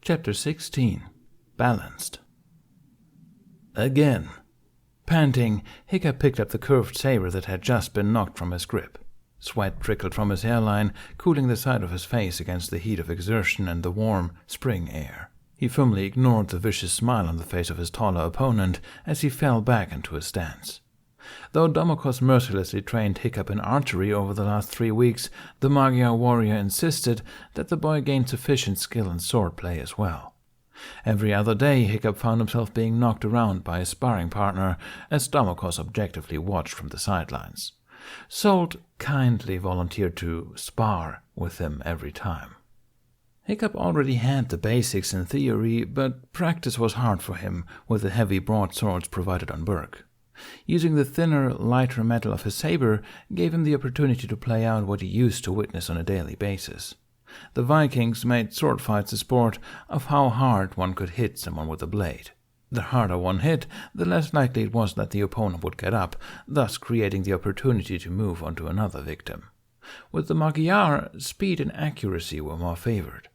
Chapter 16. Balanced. Again. Panting, Hiccup picked up the curved saber that had just been knocked from his grip. Sweat trickled from his hairline, cooling the side of his face against the heat of exertion and the warm, spring air. He firmly ignored the vicious smile on the face of his taller opponent as he fell back into his stance. Though Domokos mercilessly trained Hiccup in archery over the last 3 weeks, the Magyar warrior insisted that the boy gain sufficient skill in swordplay as well. Every other day Hiccup found himself being knocked around by his sparring partner, as Domokos objectively watched from the sidelines. Solt kindly volunteered to spar with him every time. Hiccup already had the basics in theory, but practice was hard for him with the heavy broadswords provided on Burke. Using the thinner, lighter metal of his saber gave him the opportunity to play out what he used to witness on a daily basis. The Vikings made sword fights a sport of how hard one could hit someone with a blade. The harder one hit, the less likely it was that the opponent would get up, thus creating the opportunity to move onto another victim. With the Magyar, speed and accuracy were more favored.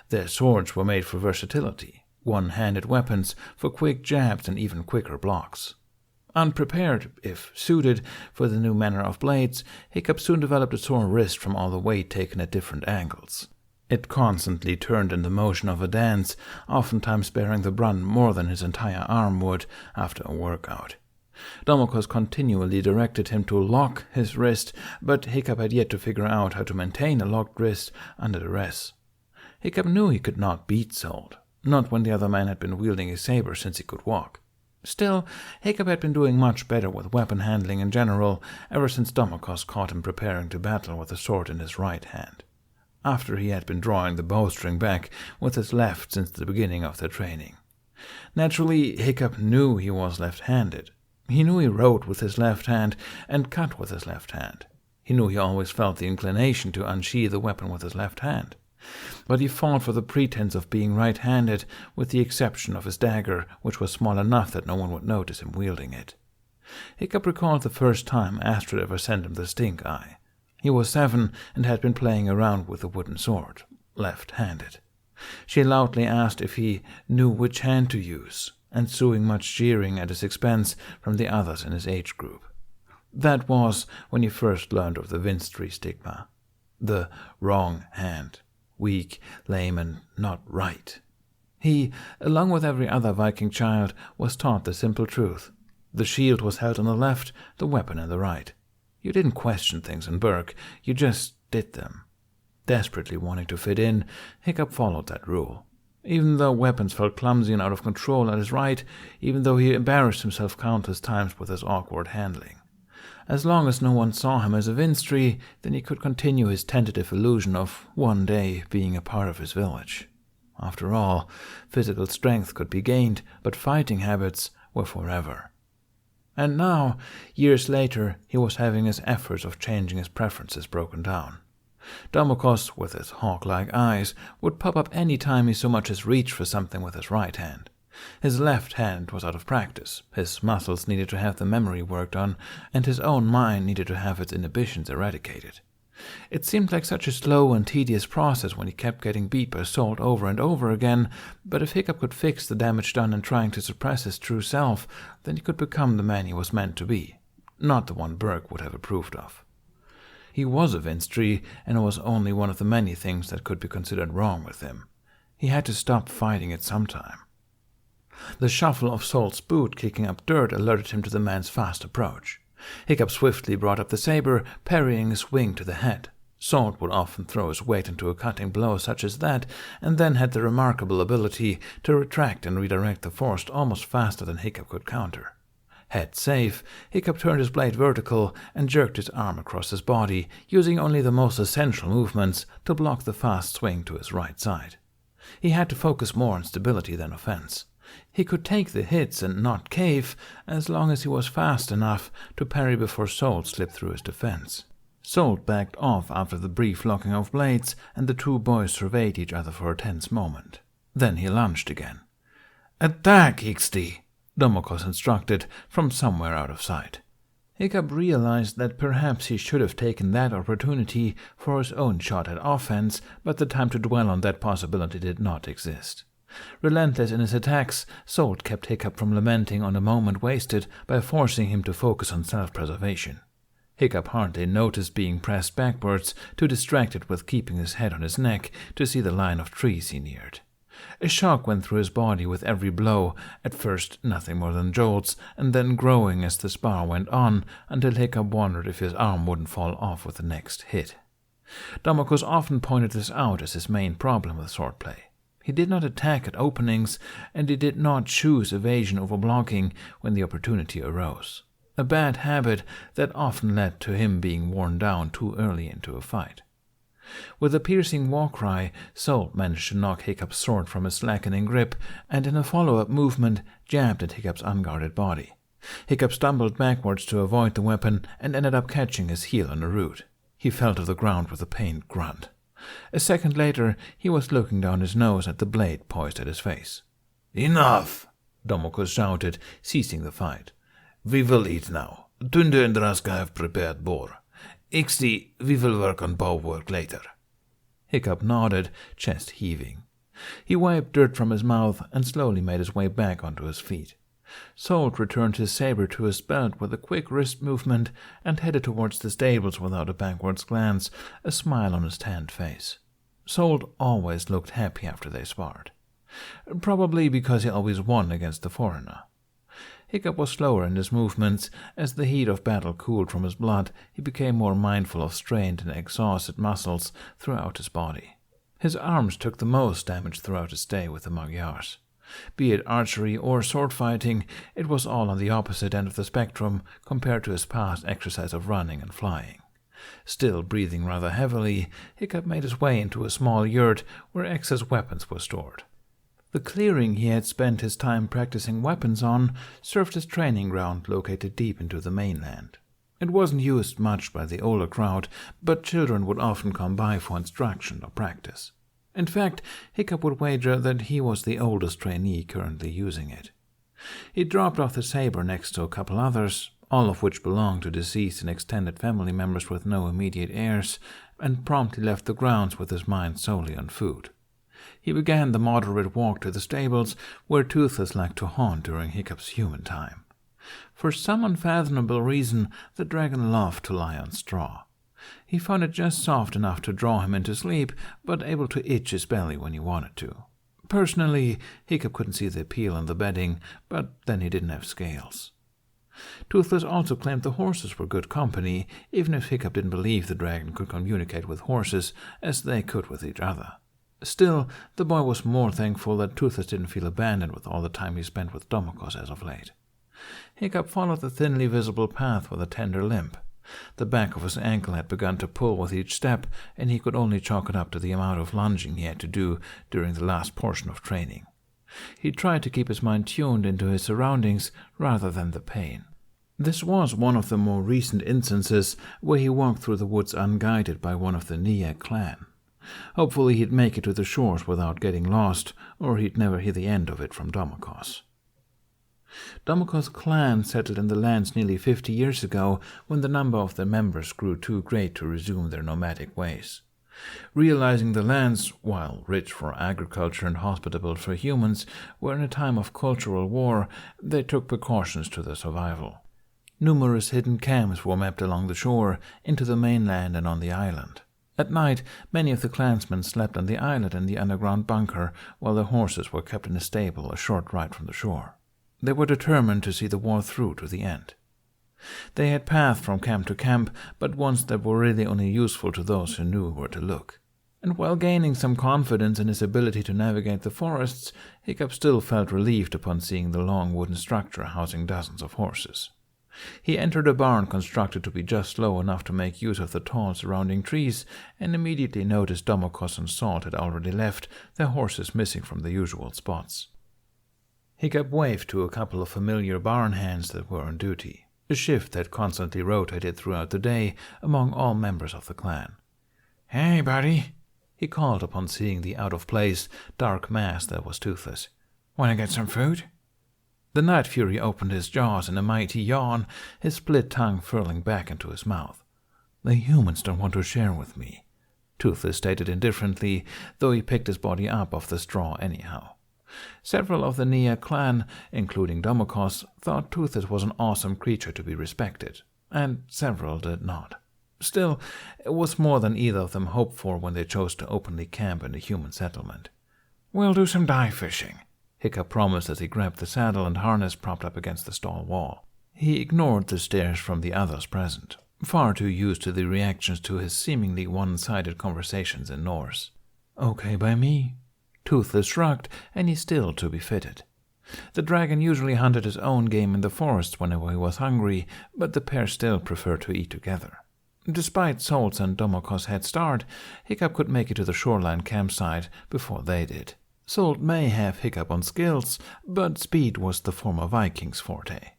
Their swords were made for versatility, one-handed weapons for quick jabs and even quicker blocks. Unprepared, if suited, for the new manner of blades, Hiccup soon developed a sore wrist from all the weight taken at different angles. It constantly turned in the motion of a dance, oftentimes bearing the brunt more than his entire arm would after a workout. Domokos continually directed him to lock his wrist, but Hiccup had yet to figure out how to maintain a locked wrist under duress. Hiccup knew he could not beat Solt, not when the other man had been wielding his saber since he could walk. Still, Hiccup had been doing much better with weapon handling in general ever since Domokos caught him preparing to battle with a sword in his right hand, after he had been drawing the bowstring back with his left since the beginning of their training. Naturally, Hiccup knew he was left-handed. He knew he wrote with his left hand and cut with his left hand. He knew he always felt the inclination to unsheathe the weapon with his left hand. But he fought for the pretense of being right-handed, with the exception of his dagger, which was small enough that no one would notice him wielding it. Hiccup recalled the first time Astrid ever sent him the stink eye. He was 7 and had been playing around with a wooden sword, left-handed. She loudly asked if he knew which hand to use, ensuing much jeering at his expense from the others in his age group. That was when he first learned of the Vinstri stigma. The wrong hand. Weak, lame, and not right. He, along with every other Viking child, was taught the simple truth. The shield was held on the left, the weapon in the right. You didn't question things in Burke, you just did them. Desperately wanting to fit in, Hiccup followed that rule. Even though weapons felt clumsy and out of control at his right, even though he embarrassed himself countless times with his awkward handling. As long as no one saw him as a Vinstri, then he could continue his tentative illusion of one day being a part of his village. After all, physical strength could be gained, but fighting habits were forever. And now, years later, he was having his efforts of changing his preferences broken down. Domokos, with his hawk-like eyes, would pop up any time he so much as reached for something with his right hand. His left hand was out of practice, his muscles needed to have the memory worked on, and his own mind needed to have its inhibitions eradicated. It seemed like such a slow and tedious process when he kept getting beat by Solt over and over again, but if Hiccup could fix the damage done in trying to suppress his true self, then he could become the man he was meant to be, not the one Burke would have approved of. He was a Vinstri, and it was only one of the many things that could be considered wrong with him. He had to stop fighting it sometime. The shuffle of Solt's boot kicking up dirt alerted him to the man's fast approach. Hiccup swiftly brought up the saber, parrying a swing to the head. Solt would often throw his weight into a cutting blow such as that, and then had the remarkable ability to retract and redirect the force almost faster than Hiccup could counter. Head safe, Hiccup turned his blade vertical and jerked his arm across his body, using only the most essential movements to block the fast swing to his right side. He had to focus more on stability than offense. He could take the hits and not cave, as long as he was fast enough to parry before Solt slipped through his defense. Solt backed off after the brief locking of blades, and the two boys surveyed each other for a tense moment. Then he lunged again. "Attack, Ixti!" Domokos instructed from somewhere out of sight. Hiccup realized that perhaps he should have taken that opportunity for his own shot at offense, but the time to dwell on that possibility did not exist. Relentless in his attacks, Salt kept Hiccup from lamenting on the moment wasted by forcing him to focus on self-preservation. Hiccup hardly noticed being pressed backwards, too distracted with keeping his head on his neck to see the line of trees he neared. A shock went through his body with every blow, at first nothing more than jolts, and then growing as the spar went on, until Hiccup wondered if his arm wouldn't fall off with the next hit. Domokos often pointed this out as his main problem with swordplay. He did not attack at openings, and he did not choose evasion over blocking when the opportunity arose. A bad habit that often led to him being worn down too early into a fight. With a piercing war cry, Salt managed to knock Hiccup's sword from his slackening grip, and in a follow-up movement jabbed at Hiccup's unguarded body. Hiccup stumbled backwards to avoid the weapon and ended up catching his heel on the root. He fell to the ground with a pained grunt. A second later, he was looking down his nose at the blade poised at his face. "Enough!" Domokos shouted, ceasing the fight. "We will eat now. Tunde and Raska have prepared boar. Ixti, we will work on bow work later." Hiccup nodded, chest heaving. He wiped dirt from his mouth and slowly made his way back onto his feet. Salt returned his saber to his belt with a quick wrist movement and headed towards the stables without a backwards glance, a smile on his tanned face. Salt always looked happy after they sparred. Probably because he always won against the foreigner. Hiccup was slower in his movements. As the heat of battle cooled from his blood, he became more mindful of strained and exhausted muscles throughout his body. His arms took the most damage throughout his stay with the Magyars. Be it archery or sword fighting, it was all on the opposite end of the spectrum compared to his past exercise of running and flying. Still breathing rather heavily, Hiccup made his way into a small yurt where excess weapons were stored. The clearing he had spent his time practicing weapons on served as training ground located deep into the mainland. It wasn't used much by the older crowd, but children would often come by for instruction or practice. In fact, Hiccup would wager that he was the oldest trainee currently using it. He dropped off the saber next to a couple others, all of which belonged to deceased and extended family members with no immediate heirs, and promptly left the grounds with his mind solely on food. He began the moderate walk to the stables, where Toothless liked to haunt during Hiccup's human time. For some unfathomable reason, the dragon loved to lie on straw. He found it just soft enough to draw him into sleep, but able to itch his belly when he wanted to. Personally, Hiccup couldn't see the appeal in the bedding, but then he didn't have scales. Toothless also claimed the horses were good company, even if Hiccup didn't believe the dragon could communicate with horses as they could with each other. Still, the boy was more thankful that Toothless didn't feel abandoned with all the time he spent with Domokos as of late. Hiccup followed the thinly visible path with a tender limp. The back of his ankle had begun to pull with each step, and he could only chalk it up to the amount of lunging he had to do during the last portion of training. He tried to keep his mind tuned into his surroundings rather than the pain. This was one of the more recent instances where he walked through the woods unguided by one of the Niag clan. Hopefully he'd make it to the shores without getting lost, or he'd never hear the end of it from Domokos. Domokos' clan settled in the lands nearly 50 years ago when the number of their members grew too great to resume their nomadic ways. Realizing the lands, while rich for agriculture and hospitable for humans, were in a time of cultural war, they took precautions to their survival. Numerous hidden camps were mapped along the shore, into the mainland and on the island. At night, many of the clansmen slept on the islet in the underground bunker, while their horses were kept in a stable a short ride from the shore. They were determined to see the war through to the end. They had pathed from camp to camp, but ones that were really only useful to those who knew where to look. And while gaining some confidence in his ability to navigate the forests, Hiccup still felt relieved upon seeing the long wooden structure housing dozens of horses. He entered a barn constructed to be just low enough to make use of the tall surrounding trees, and immediately noticed Domokos and Salt had already left, their horses missing from the usual spots. Hiccup waved to a couple of familiar barn hands that were on duty, a shift that constantly rotated throughout the day among all members of the clan. "Hey, buddy," he called upon seeing the out-of-place, dark mass that was Toothless. "Want to get some food?" The Night Fury opened his jaws in a mighty yawn, his split tongue furling back into his mouth. "The humans don't want to share with me," Toothless stated indifferently, though he picked his body up off the straw anyhow. Several of the Nia clan, including Domokos, thought Toothless was an awesome creature to be respected, and several did not. Still, it was more than either of them hoped for when they chose to openly camp in the human settlement. "We'll do some dive fishing," Hiccup promised as he grabbed the saddle and harness propped up against the stall wall. He ignored the stares from the others present, far too used to the reactions to his seemingly one-sided conversations in Norse. "Okay by me." Toothless shrugged, and he still to be fitted. The dragon usually hunted his own game in the forest whenever he was hungry, but the pair still preferred to eat together. Despite Solt's and Domokos' head start, Hiccup could make it to the shoreline campsite before they did. Solt may have Hiccup on skills, but speed was the former Viking's forte.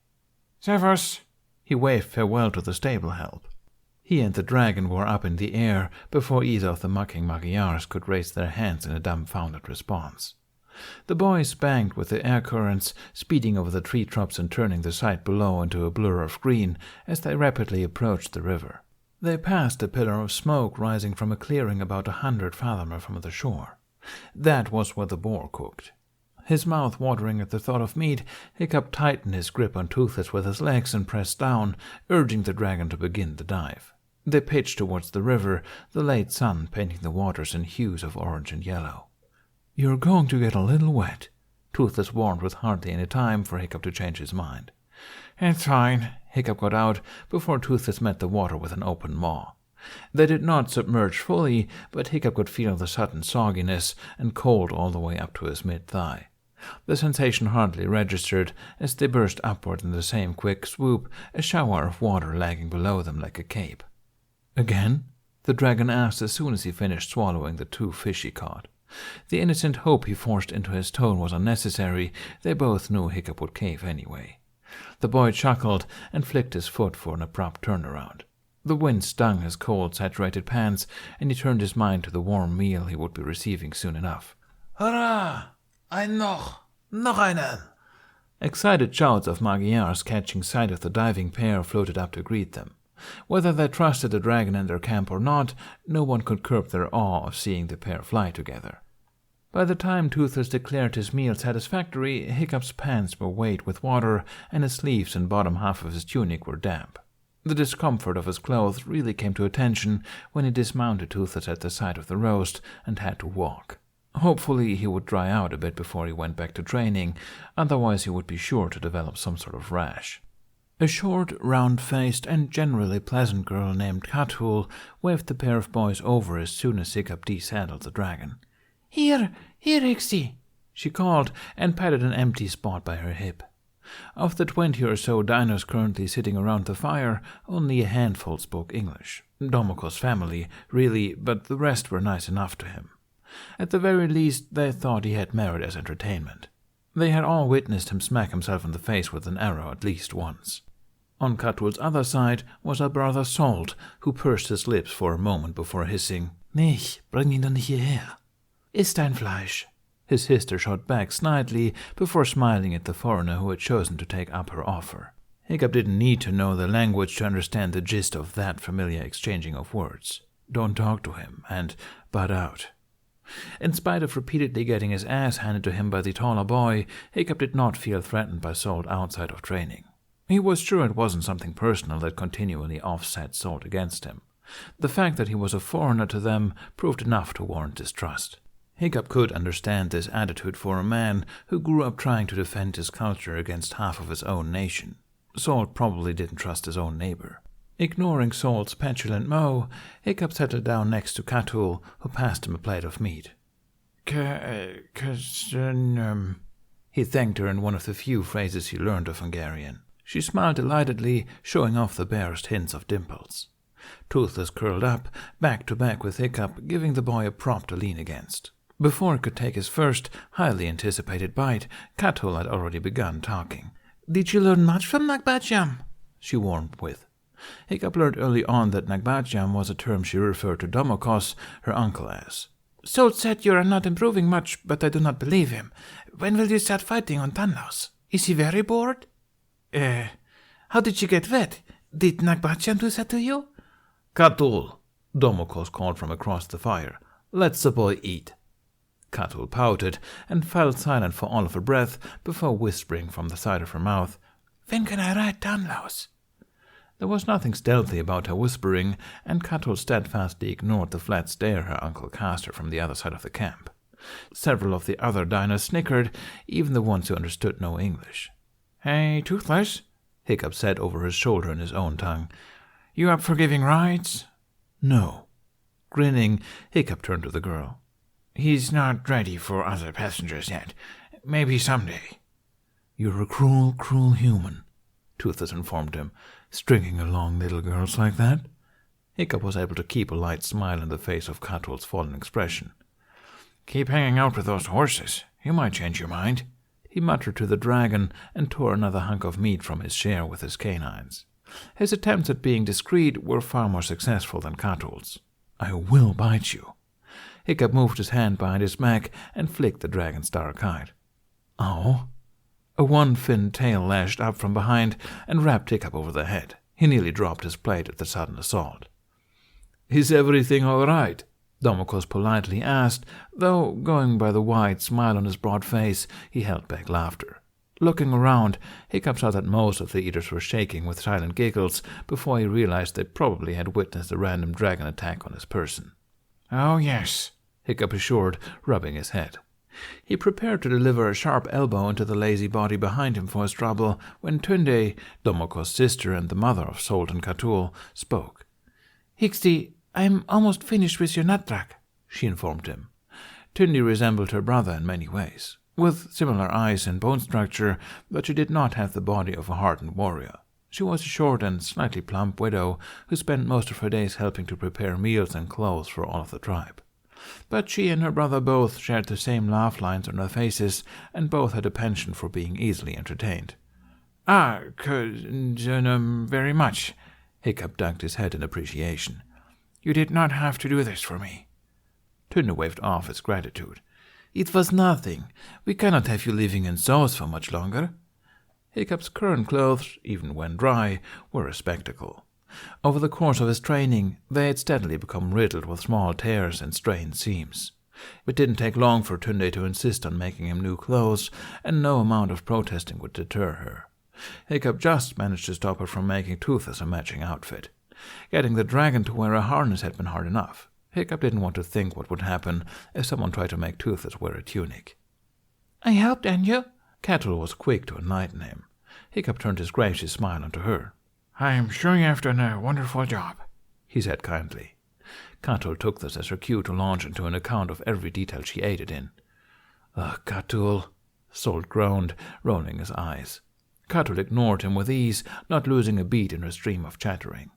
"Servus!" He waved farewell to the stable help. He and the dragon were up in the air before either of the mucking Magyars could raise their hands in a dumbfounded response. The boys banged with the air currents, speeding over the treetops and turning the sight below into a blur of green as they rapidly approached the river. They passed a pillar of smoke rising from a clearing about 100 fathoms from the shore. That was where the boar cooked. His mouth watering at the thought of meat, Hiccup tightened his grip on Toothless with his legs and pressed down, urging the dragon to begin the dive. They pitched towards the river, the late sun painting the waters in hues of orange and yellow. "You're going to get a little wet," Toothless warned with hardly any time for Hiccup to change his mind. "It's fine," Hiccup got out before Toothless met the water with an open maw. They did not submerge fully, but Hiccup could feel the sudden sogginess and cold all the way up to his mid-thigh. The sensation hardly registered as they burst upward in the same quick swoop, a shower of water lagging below them like a cape. "Again?" the dragon asked as soon as he finished swallowing the 2 fish he caught. The innocent hope he forced into his tone was unnecessary. They both knew Hiccup would cave anyway. The boy chuckled and flicked his foot for an abrupt turnaround. The wind stung his cold, saturated pants, and he turned his mind to the warm meal he would be receiving soon enough. "Hurrah! Noch einen!" Excited shouts of Magyars catching sight of the diving pair floated up to greet them. Whether they trusted the dragon in their camp or not, no one could curb their awe of seeing the pair fly together. By the time Toothless declared his meal satisfactory, Hiccup's pants were weighted with water, and his sleeves and bottom half of his tunic were damp. The discomfort of his clothes really came to attention when he dismounted Toothless at the side of the roast and had to walk. Hopefully he would dry out a bit before he went back to training, otherwise he would be sure to develop some sort of rash. A short, round-faced, and generally pleasant girl named Katul waved the pair of boys over as soon as Hiccup desaddled the dragon. Here, Ixi," she called, and patted an empty spot by her hip. Of the 20 or so diners currently sitting around the fire, only a handful spoke English. Domokos' family, really, but the rest were nice enough to him. At the very least, they thought he had merit as entertainment. They had all witnessed him smack himself in the face with an arrow at least once. On Katul's other side was her brother Solt, who pursed his lips for a moment before hissing, "Nicht, bring ihn doch nicht hierher. Ist dein Fleisch?" His sister shot back snidely before smiling at the foreigner who had chosen to take up her offer. Hiccup didn't need to know the language to understand the gist of that familiar exchanging of words. Don't talk to him, and butt out. In spite of repeatedly getting his ass handed to him by the taller boy, Hiccup did not feel threatened by Solt outside of training. He was sure it wasn't something personal that continually offset Solt against him. The fact that he was a foreigner to them proved enough to warrant distrust. Hiccup could understand this attitude for a man who grew up trying to defend his culture against half of his own nation. Solt probably didn't trust his own neighbor. Ignoring Solt's petulant mow, Hiccup settled down next to Katul, who passed him a plate of meat. He thanked her in one of the few phrases he learned of Hungarian. She smiled delightedly, showing off the barest hints of dimples. Toothless curled up, back to back with Hiccup, giving the boy a prop to lean against. Before he could take his first, highly anticipated bite, Katul had already begun talking. "Did you learn much from Nagbatjam?" she warmed with. Hiccup learned early on that Nagbatjam was a term she referred to Domokos, her uncle, as. "Solt said you are not improving much, but I do not believe him. When will you start fighting on Tanlaus? Is he very bored?" How did you get wet? Did Nagbatjam do that to you?" "Katul," Domokos called from across the fire. "Let's the boy eat." Catul pouted and fell silent for all of a breath before whispering from the side of her mouth, "When can I ride Dunlaus?" There was nothing stealthy about her whispering, and Catul steadfastly ignored the flat stare her uncle cast her from the other side of the camp. Several of the other diners snickered, even the ones who understood no English. "Hey, Toothless," Hiccup said over his shoulder in his own tongue. "You up for giving rides?" "No." Grinning, Hiccup turned to the girl. "He's not ready for other passengers yet. Maybe someday." "You're a cruel, cruel human," Toothless informed him, "stringing along little girls like that." Hiccup was able to keep a light smile in the face of Catul's fallen expression. "Keep hanging out with those horses. You might change your mind," he muttered to the dragon and tore another hunk of meat from his share with his canines. His attempts at being discreet were far more successful than Catul's. "I will bite you." Hiccup moved his hand behind his back and flicked the dragon's dark hide. "Ow." A one-finned tail lashed up from behind and rapped Hiccup over the head. He nearly dropped his plate at the sudden assault. "Is everything all right?" Domokos politely asked, though, going by the wide smile on his broad face, he held back laughter. Looking around, Hiccup saw that most of the eaters were shaking with silent giggles before he realized they probably had witnessed a random dragon attack on his person. "Oh, yes," Hiccup assured, rubbing his head. He prepared to deliver a sharp elbow into the lazy body behind him for his trouble when Tunde, Domokos' sister and the mother of Solt and Catul, spoke. "Hixty, I'm almost finished with your nutrak," she informed him. Tunde resembled her brother in many ways, with similar eyes and bone structure, but she did not have the body of a hardened warrior. She was a short and slightly plump widow who spent most of her days helping to prepare meals and clothes for all of the tribe. But she and her brother both shared the same laugh lines on their faces, and both had a penchant for being easily entertained. Very much," Hiccup ducked his head in appreciation. "You did not have to do this for me." Tunde waved off his gratitude. "It was nothing. We cannot have you living in zoos for much longer." Hiccup's current clothes, even when dry, were a spectacle. Over the course of his training, they had steadily become riddled with small tears and strained seams. It didn't take long for Tunde to insist on making him new clothes, and no amount of protesting would deter her. Hiccup just managed to stop her from making Toothless a matching outfit. Getting the dragon to wear a harness had been hard enough. Hiccup didn't want to think what would happen if someone tried to make Toothless wear a tunic. "I helped, Anya." Catul was quick to enlighten him. Hiccup turned his gracious smile onto her. "I'm sure you have done a wonderful job," he said kindly. Catul took this as her cue to launch into an account of every detail she aided in. "Ugh, Catul," Solt groaned, rolling his eyes. Catul ignored him with ease, not losing a beat in her stream of chattering.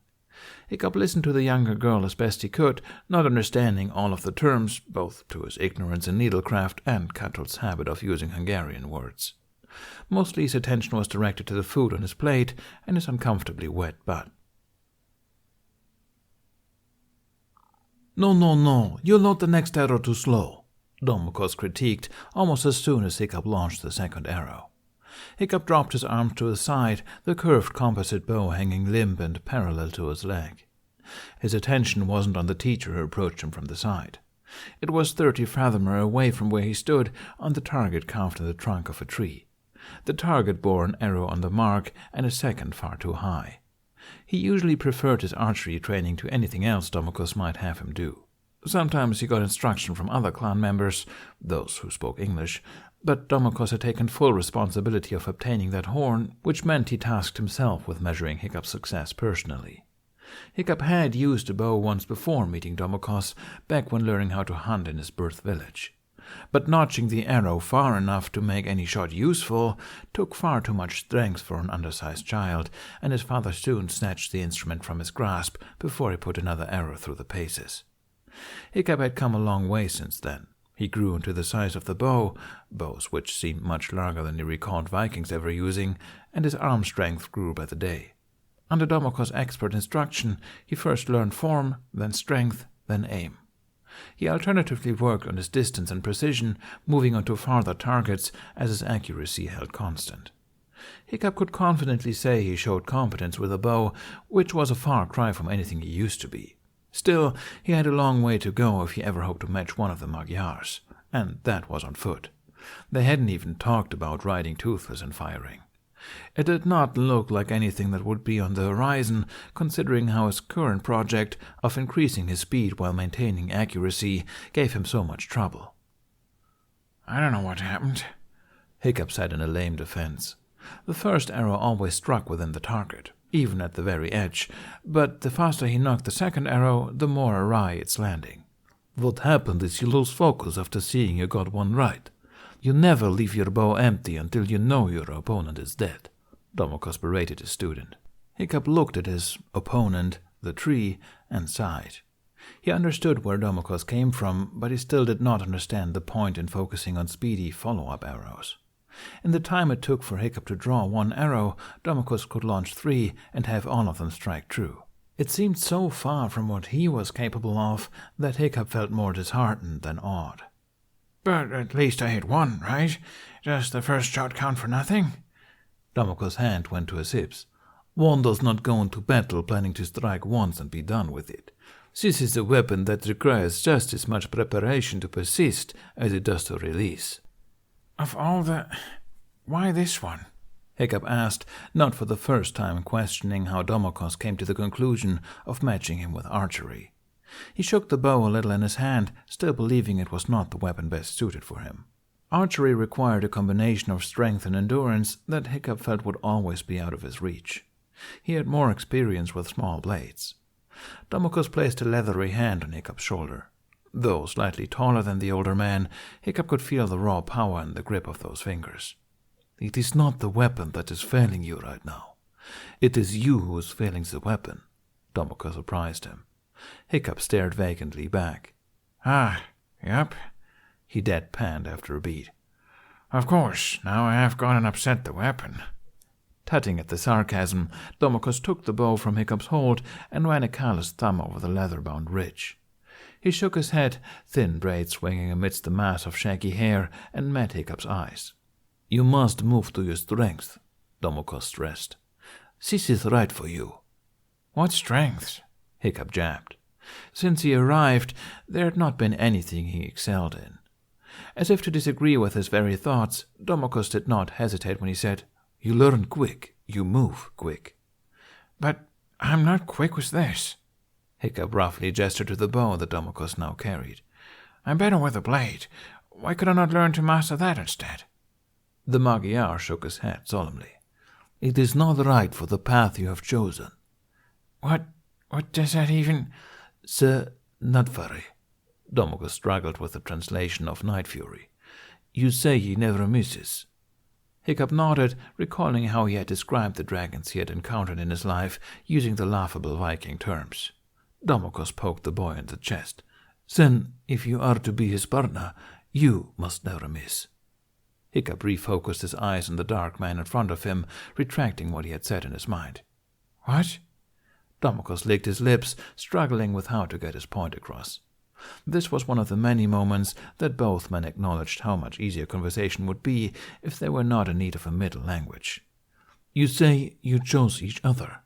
Hiccup listened to the younger girl as best he could, not understanding all of the terms, both to his ignorance in needlecraft and Catul's habit of using Hungarian words. Mostly his attention was directed to the food on his plate and his uncomfortably wet butt. No, you load the next arrow too slow," Domokos critiqued almost as soon as Hiccup launched the second arrow. Hiccup dropped his arms to his side, the curved composite bow hanging limp and parallel to his leg. His attention wasn't on the teacher who approached him from the side. It was 30 fathomer away from where he stood, on the target carved in the trunk of a tree. The target bore an arrow on the mark and a second far too high. He usually preferred his archery training to anything else Domokos might have him do. Sometimes he got instruction from other clan members, those who spoke English, but Domokos had taken full responsibility of obtaining that horn, which meant he tasked himself with measuring Hiccup's success personally. Hiccup had used a bow once before meeting Domokos, back when learning how to hunt in his birth village. But notching the arrow far enough to make any shot useful took far too much strength for an undersized child, and his father soon snatched the instrument from his grasp before he put another arrow through the paces. Hiccup had come a long way since then. He grew into the size of the bow, bows which seemed much larger than he recalled Vikings ever using, and his arm strength grew by the day. Under Domokos' expert instruction, he first learned form, then strength, then aim. He alternatively worked on his distance and precision, moving on to farther targets as his accuracy held constant. Hiccup could confidently say he showed competence with a bow, which was a far cry from anything he used to be. Still, he had a long way to go if he ever hoped to match one of the Magyars. and that was on foot. They hadn't even talked about riding Toothless and firing. It did not look like anything that would be on the horizon, considering how his current project of increasing his speed while maintaining accuracy gave him so much trouble. "I don't know what happened," Hiccup said in a lame defense. The first arrow always struck within the target, even at the very edge, but the faster he knocked the second arrow, the more awry its landing. "What happened is you lose focus after seeing you got one right. You never leave your bow empty until you know your opponent is dead," Domokos berated his student. Hiccup looked at his opponent, the tree, and sighed. He understood where Domokos came from, but he still did not understand the point in focusing on speedy follow-up arrows. In the time it took for Hiccup to draw one arrow, Domokos could launch 3 and have all of them strike true. It seemed so far from what he was capable of that Hiccup felt more disheartened than awed. "But at least I hit one, right? Does the first shot count for nothing?" Domokos' hand went to his hips. "One does not go into battle planning to strike once and be done with it. This is a weapon that requires just as much preparation to persist as it does to release." "Of all the... why this one?" Hiccup asked, not for the first time questioning how Domokos came to the conclusion of matching him with archery. He shook the bow a little in his hand, still believing it was not the weapon best suited for him. Archery required a combination of strength and endurance that Hiccup felt would always be out of his reach. He had more experience with small blades. Domokos placed a leathery hand on Hiccup's shoulder. Though slightly taller than the older man, Hiccup could feel the raw power in the grip of those fingers. "It is not the weapon that is failing you right now. It is you who is failing the weapon," Domokos apprised him. Hiccup stared vacantly back. Yep," he deadpanned after a beat. "Of course, now I have gone and upset the weapon." Tutting at the sarcasm, Domokos took the bow from Hiccup's hold and ran a calloused thumb over the leather-bound ridge. He shook his head, thin braids swinging amidst the mass of shaggy hair, and met Hiccup's eyes. "You must move to your strength," Domokos stressed. "This is right for you." "What strengths?" Hiccup jabbed. Since he arrived, there had not been anything he excelled in. As if to disagree with his very thoughts, Domokos did not hesitate when he said, "You learn quick, you move quick." "But I'm not quick with this." Hiccup roughly gestured to the bow that Domokos now carried. "I'm better with a blade. Why could I not learn to master that instead?" The Magyar shook his head solemnly. "It is not right for the path you have chosen." What does that even... "Sir, not very." Domokos struggled with the translation of Night Fury. "You say he never misses." Hiccup nodded, recalling how he had described the dragons he had encountered in his life, using the laughable Viking terms. Domokos poked the boy in the chest. "Then, if you are to be his partner, you must never miss." Hiccup refocused his eyes on the dark man in front of him, retracting what he had said in his mind. "What?" Domokos licked his lips, struggling with how to get his point across. This was one of the many moments that both men acknowledged how much easier conversation would be if they were not in need of a middle language. "You say you chose each other."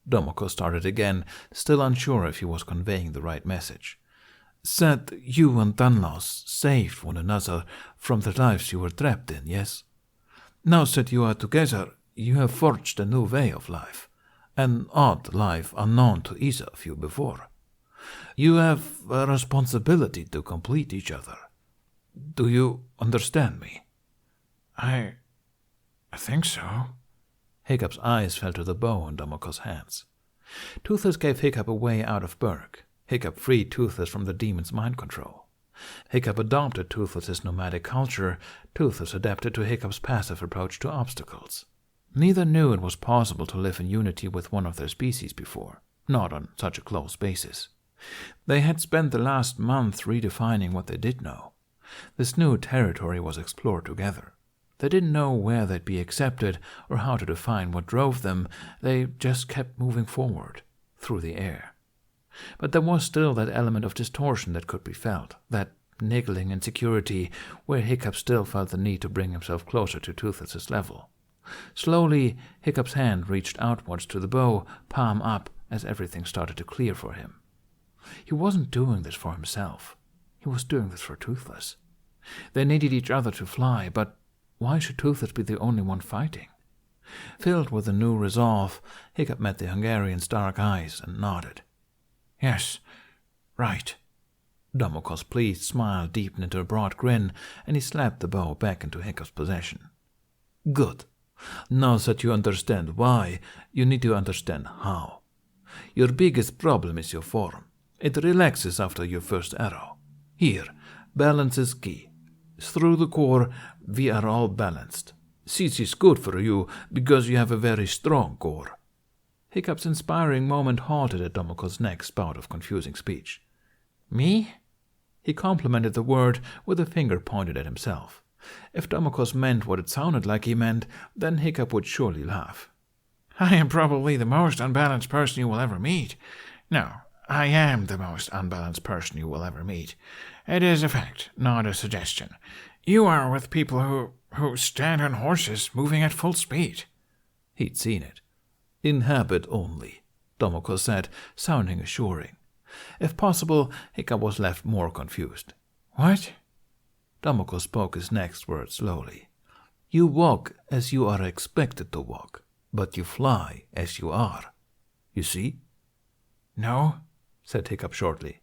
Domokos started again, still unsure if he was conveying the right message. "That you and Danlaus saved one another from the lives you were trapped in, yes? Now that you are together, you have forged a new way of life. An odd life unknown to either of you before. You have a responsibility to complete each other. Do you understand me?" I think so." Hiccup's eyes fell to the bow in Domokos' hands. Toothless gave Hiccup a way out of Berg. Hiccup freed Toothless from the demon's mind control. Hiccup adopted Toothless's nomadic culture. Toothless adapted to Hiccup's passive approach to obstacles. Neither knew it was possible to live in unity with one of their species before, not on such a close basis. They had spent the last month redefining what they did know. This new territory was explored together. They didn't know where they'd be accepted or how to define what drove them. They just kept moving forward, through the air. But there was still that element of distortion that could be felt, that niggling insecurity where Hiccup still felt the need to bring himself closer to Toothless's level. Slowly, Hiccup's hand reached outwards to the bow, palm up, as everything started to clear for him. He wasn't doing this for himself. He was doing this for Toothless. They needed each other to fly, but why should Toothless be the only one fighting? Filled with a new resolve, Hiccup met the Hungarian's dark eyes and nodded. Yes, right. Domokos' pleased smile deepened into a broad grin, and he slapped the bow back into Hiccup's possession. Good. Now that you understand why, you need to understand how. Your biggest problem is your form. It relaxes after your first arrow. Here, balance is key. Through the core, we are all balanced. This is good for you because you have a very strong core. Hiccup's inspiring moment halted at Domokos' next bout of confusing speech. Me? He complimented the word with a finger pointed at himself. If Domokos meant what it sounded like he meant, then Hiccup would surely laugh. I am probably the most unbalanced person you will ever meet. No, I am the most unbalanced person you will ever meet. It is a fact, not a suggestion. You are with people who stand on horses moving at full speed. He'd seen it. In habit only, Domokos said, sounding assuring. If possible, Hiccup was left more confused. What? Domokos spoke his next word slowly. You walk as you are expected to walk, but you fly as you are. You see? No, said Hiccup shortly.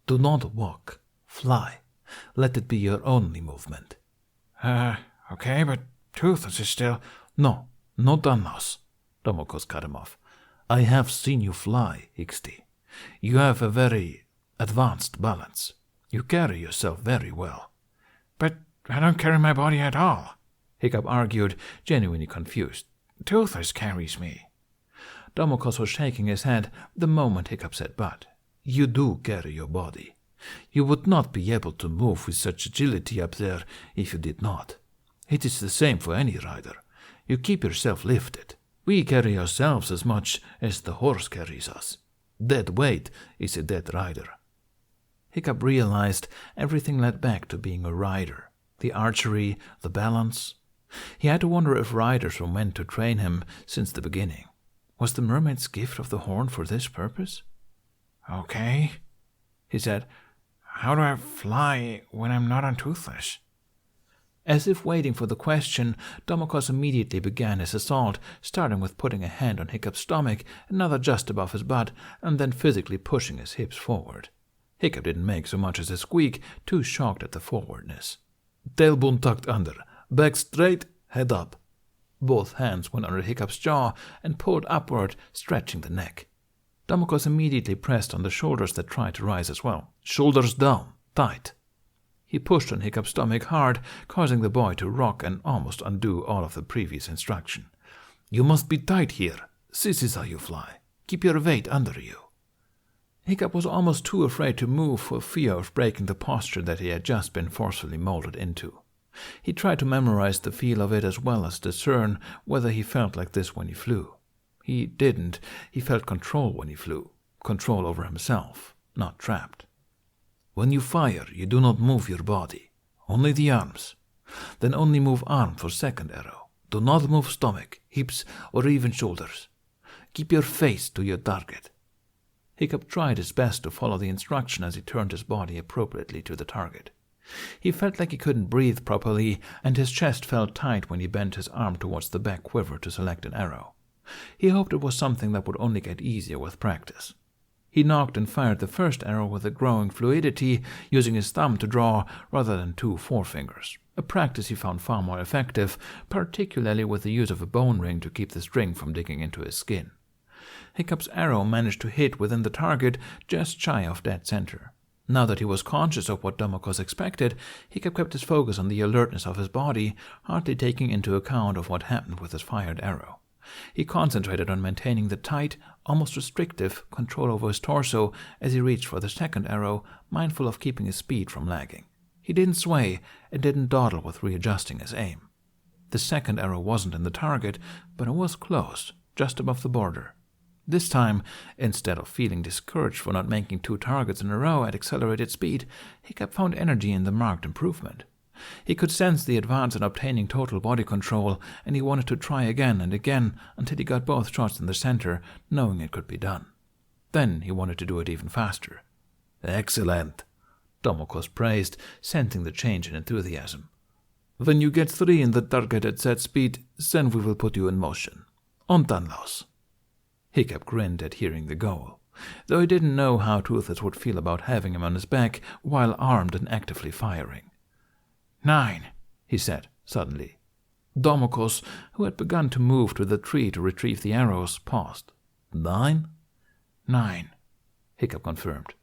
Do not walk. Fly. Let it be your only movement. Okay, but Toothless is still... No, not unless. Domokos cut him off. I have seen you fly, Ixti. You have a very advanced balance. You carry yourself very well. But I don't carry my body at all, Hiccup argued, genuinely confused. Toothless carries me. Domokos was shaking his head the moment Hiccup said but. You do carry your body. You would not be able to move with such agility up there if you did not. It is the same for any rider. You keep yourself lifted. We carry ourselves as much as the horse carries us. Dead weight is a dead rider. Hiccup realized everything led back to being a rider. The archery, the balance. He had to wonder if riders were meant to train him since the beginning. Was the mermaid's gift of the horn for this purpose? Okay, he said. How do I fly when I'm not on Toothless? As if waiting for the question, Domokos immediately began his assault, starting with putting a hand on Hiccup's stomach, another just above his butt, and then physically pushing his hips forward. Hiccup didn't make so much as a squeak, too shocked at the forwardness. Tailbone tucked under, back straight, head up. Both hands went under Hiccup's jaw and pulled upward, stretching the neck. Domokos immediately pressed on the shoulders that tried to rise as well. Shoulders down, tight. He pushed on Hiccup's stomach hard, causing the boy to rock and almost undo all of the previous instruction. You must be tight here. This is how you fly. Keep your weight under you. Hiccup was almost too afraid to move for fear of breaking the posture that he had just been forcefully molded into. He tried to memorize the feel of it as well as discern whether he felt like this when he flew. He didn't. He felt control when he flew. Control over himself, not trapped. When you fire, you do not move your body. Only the arms. Then only move arm for second arrow. Do not move stomach, hips, or even shoulders. Keep your face to your target. Hiccup tried his best to follow the instruction as he turned his body appropriately to the target. He felt like he couldn't breathe properly, and his chest felt tight when he bent his arm towards the back quiver to select an arrow. He hoped it was something that would only get easier with practice. He knocked and fired the first arrow with a growing fluidity, using his thumb to draw rather than two forefingers, a practice he found far more effective, particularly with the use of a bone ring to keep the string from digging into his skin. Hiccup's arrow managed to hit within the target just shy of dead center. Now that he was conscious of what Domokos expected, Hiccup kept his focus on the alertness of his body, hardly taking into account of what happened with his fired arrow. He concentrated on maintaining the tight, almost restrictive, control over his torso as he reached for the second arrow, mindful of keeping his speed from lagging. He didn't sway and didn't dawdle with readjusting his aim. The second arrow wasn't in the target, but it was close, just above the border. This time, instead of feeling discouraged for not making 2 targets in a row at accelerated speed, Hiccup found energy in the marked improvement. He could sense the advance in obtaining total body control, and he wanted to try again and again until he got both shots in the center, knowing it could be done. Then he wanted to do it even faster. Excellent. Domokos praised, sensing the change in enthusiasm. When you get 3 in the target at that speed, then we will put you in motion. On Dunlos. Hiccup grinned at hearing the goal, though he didn't know how Toothless would feel about having him on his back while armed and actively firing. 9, he said, suddenly. Domokos, who had begun to move to the tree to retrieve the arrows, paused. 9? 9, Hiccup confirmed.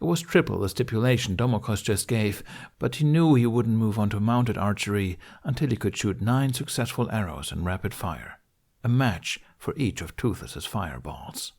It was triple the stipulation Domokos just gave, but he knew he wouldn't move on to mounted archery until he could shoot 9 successful arrows in rapid fire, a match for each of Toothless's fireballs.